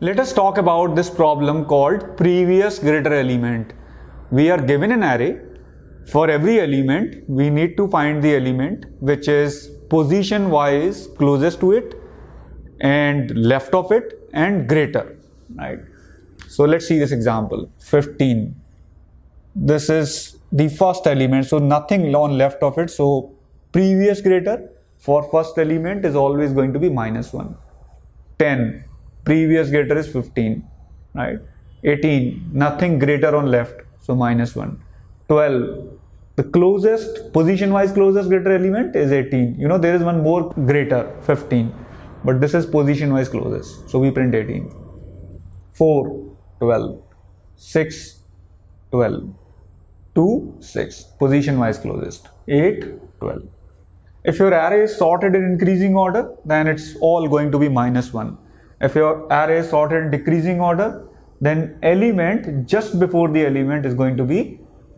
Let us talk about this problem called previous greater element. We are given an array. For every element, we need to find the element which is position wise closest to it and left of it and greater, right? So let's see this example. 15. This is the first element, so nothing on left of it. So previous greater for first element is always going to be -1. 10. Previous greater is 15, right? 18, nothing greater on left, so -1. 12, the closest, position wise closest greater element is 18. You know, there is one more greater, 15, but this is position wise closest, so we print 18. 4, 12, 6, 12, 2, 6, position wise closest, 8, 12. If your array is sorted in increasing order, then it's all going to be -1. If your array is sorted in decreasing order, then element just before the element is going to be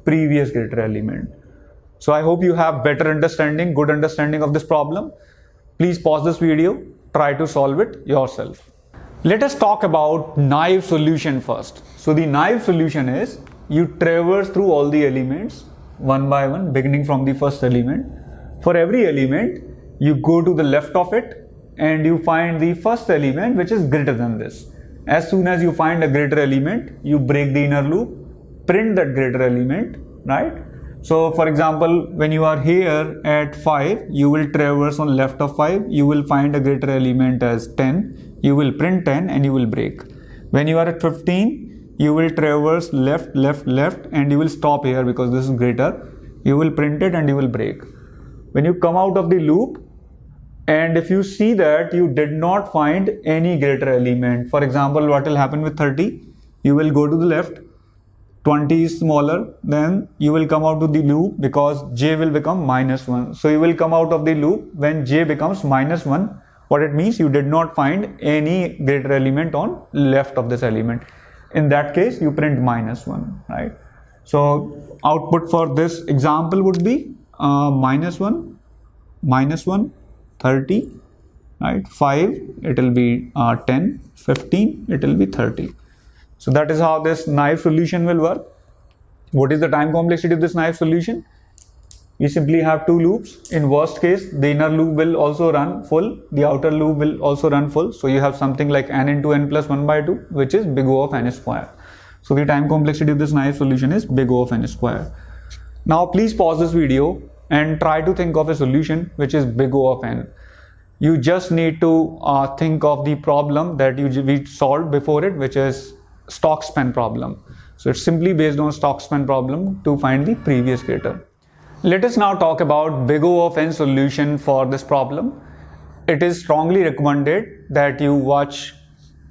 previous greater element. So I hope you have better understanding, good understanding of this problem. Please pause this video, try to solve it yourself. Let us talk about naive solution first. So the naive solution is you traverse through all the elements one by one, beginning from the first element. For every element, you go to the left of it and you find the first element which is greater than this. As soon as you find a greater element, you break the inner loop, print that greater element, right? So for example, when you are here at 5, you will traverse on left of 5, you will find a greater element as 10, you will print 10 and you will break. When you are at 15, you will traverse left, left, left and you will stop here because this is greater. You will print it and you will break. When you come out of the loop, and if you see that you did not find any greater element, for example, what will happen with 30? You will go to the left, 20 is smaller, then you will come out to the loop because j will become -1. So you will come out of the loop when j becomes -1. What it means? You did not find any greater element on left of this element. In that case, you print -1, right? So output for this example would be -1, -1, 30, right? 5, it will be 10, 15, it will be 30. So that is how this naive solution will work. What is the time complexity of this naive solution? We simply have two loops. In worst case, the inner loop will also run full, the outer loop will also run full. So you have something like n into n plus 1 by 2, which is big O of n square. So the time complexity of this naive solution is big O of n square. Now please pause this video and try to think of a solution which is big O of n. You just need to think of the problem that we solved before it, which is Stokes-Penn problem. So it's simply based on Stokes-Penn problem to find the previous greater. Let us now talk about big O of n solution for this problem. It is strongly recommended that you watch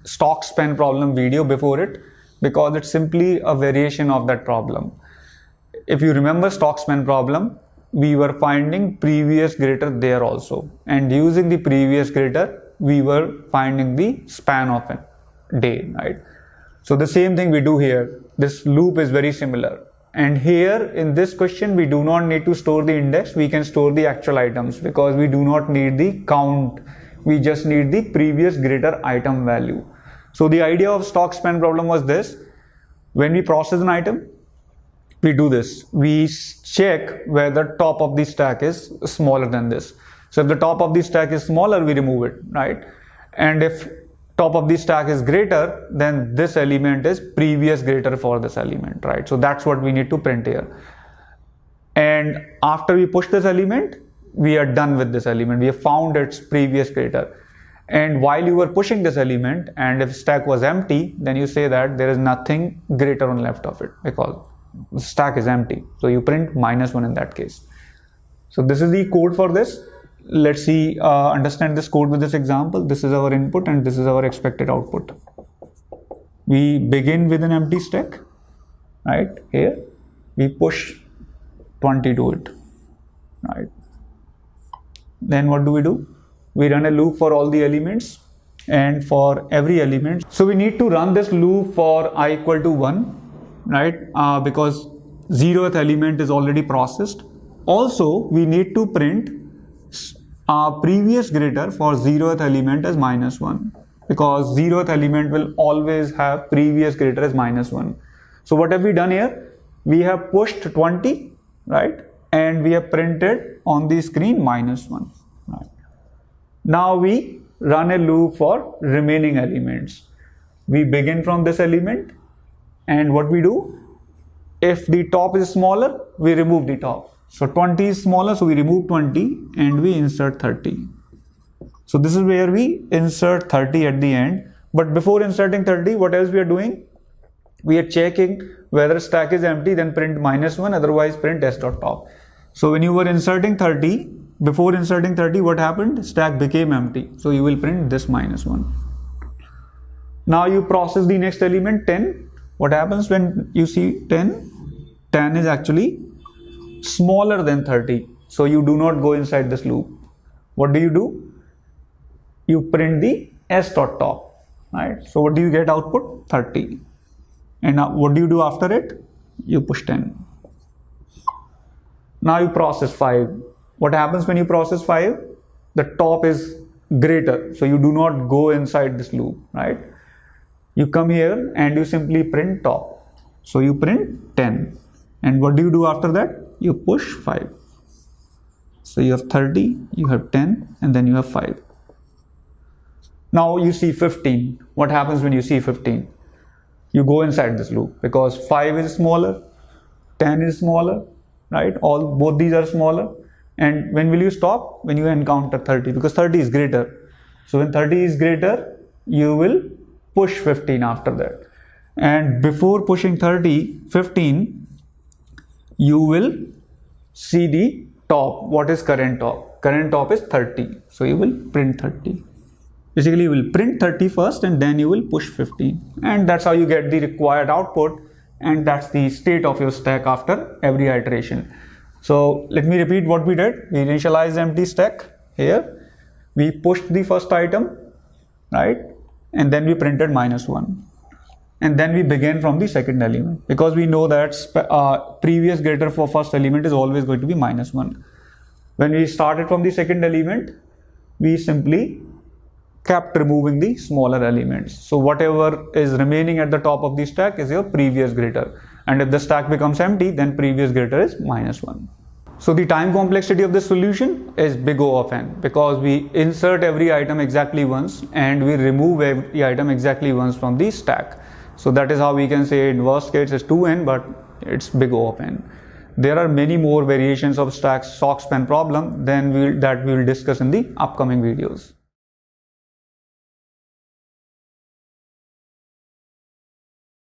Stokes-Penn problem video before it because it's simply a variation of that problem. If you remember Stokes-Penn problem, we were finding previous greater there also, and using the previous greater we were finding the span of a day, right? So the same thing we do here. This loop is very similar, and here in this question we do not need to store the index, we can store the actual items because we do not need the count, we just need the previous greater item value. So the idea of Stokes-Penn problem was this: when we process an item, we do this, we check where the top of the stack is smaller than this. So if the top of the stack is smaller, we remove it, right? And if top of the stack is greater, then this element is previous greater for this element, right? So that's what we need to print here. And after we push this element, we are done with this element, we have found its previous greater. And while you were pushing this element, and if stack was empty, then you say that there is nothing greater on left of it because the stack is empty, so you print -1 in that case. So this is the code for this. Let's see, understand this code with this example. This is our input and this is our expected output. We begin with an empty stack, right? Here we push 20 to it, right? Then what do? We run a loop for all the elements and for every element. So we need to run this loop for I equal to 1, right? Because 0th element is already processed. Also, we need to print previous greater for 0th element as -1. because 0th element will always have previous greater as -1. So what have we done here? We have pushed 20, right? And we have printed on the screen -1. Right? Now we run a loop for remaining elements. We begin from this element, and what we do? If the top is smaller, we remove the top. So 20 is smaller, so we remove 20 and we insert 30. So this is where we insert 30 at the end. But before inserting 30, what else we are doing? We are checking whether stack is empty, then print -1, otherwise print s.top. So when you were inserting 30, before inserting 30, what happened? Stack became empty. So you will print this -1. Now you process the next element 10. What happens when you see 10? 10 is actually smaller than 30. So you do not go inside this loop. What do? You print the s.top, right? So what do you get output? 30. And now what do you do after it? You push 10. Now you process 5. What happens when you process 5? The top is greater. So you do not go inside this loop, right? You come here and you simply print top. So you print 10. And what do you do after that? You push 5. So you have 30, you have 10, and then you have 5. Now you see 15. What happens when you see 15? You go inside this loop because 5 is smaller, 10 is smaller, right? Both these are smaller. And when will you stop? When you encounter 30, because 30 is greater. So when 30 is greater, you will push 15 after that. And before pushing 15, you will see the top. What is current top? Current top is 30. So you will print 30. Basically, you will print 30 first and then you will push 15. And that's how you get the required output. And that's the state of your stack after every iteration. So let me repeat what we did. We initialized empty stack here. We pushed the first item, right? And then we printed -1. And then we begin from the second element because we know that previous greater for first element is always going to be -1. When we started from the second element, we simply kept removing the smaller elements. So whatever is remaining at the top of the stack is your previous greater. And if the stack becomes empty, then previous greater is -1. So the time complexity of this solution is big O of n because we insert every item exactly once and we remove every item exactly once from the stack. So that is how we can say in worst case it's 2n, but it's big O of n. There are many more variations of stack SOX pen problem that we will discuss in the upcoming videos.